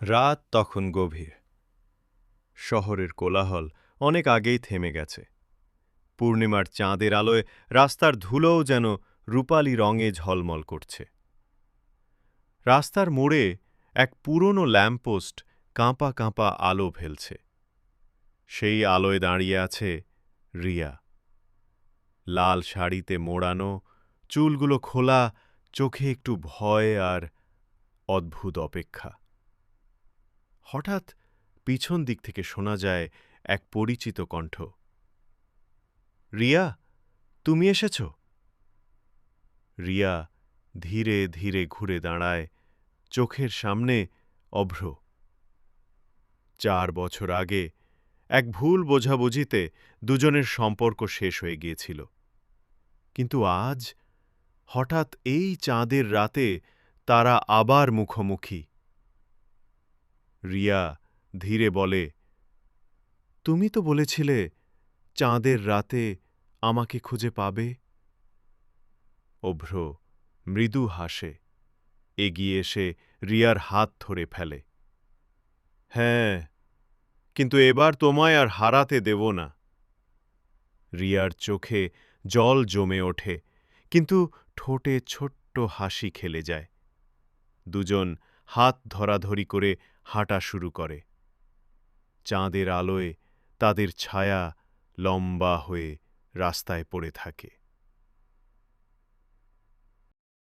রাত তখন গভীর। শহরের কোলাহল অনেক আগেই থেমে গেছে। পূর্ণিমার চাঁদের আলোয় রাস্তার ধুলোও যেন রূপালি রঙে ঝলমল করছে। রাস্তার মোড়ে এক পুরনো ল্যাম্পপোস্ট কাঁপা কাঁপা আলো ফেলছে। সেই আলোয় দাঁড়িয়ে আছে রিয়া। লাল শাড়িতে মোড়ানো, চুলগুলো খোলা, চোখে একটু ভয় আর অদ্ভুত অপেক্ষা। হঠাৎ পিছন দিক থেকে শোনা যায় এক পরিচিত কণ্ঠ। রিয়া, তুমি এসেছ? রিয়া ধীরে ধীরে ঘুরে দাঁড়ায়, চোখের সামনে অভ্র। 4 বছর আগে এক ভুল বোঝাবুঝিতে দুজনের সম্পর্ক শেষ হয়ে গিয়েছিল। কিন্তু আজ হঠাৎ এই চাঁদের রাতে তারা আবার মুখোমুখি। রিয়া ধীরে বলে, তুমি তো বলেছিলে চাঁদের রাতে আমাকে খুঁজে পাবে। অভ্র মৃদু হাসে, এগিয়ে এসে রিয়ার হাত ধরে ফেলে। হ্যাঁ, কিন্তু এবার তোমায় আর হারাতে দেব না। রিয়ার চোখে জল জমে ওঠে, কিন্তু ঠোঁটে ছোট্ট হাসি খেলে যায়। দুজন হাত ধরাধরি করে হাঁটা শুরু করে। চাঁদের আলোয় তাদের ছায়া লম্বা হয়ে রাস্তায় পড়ে থাকে।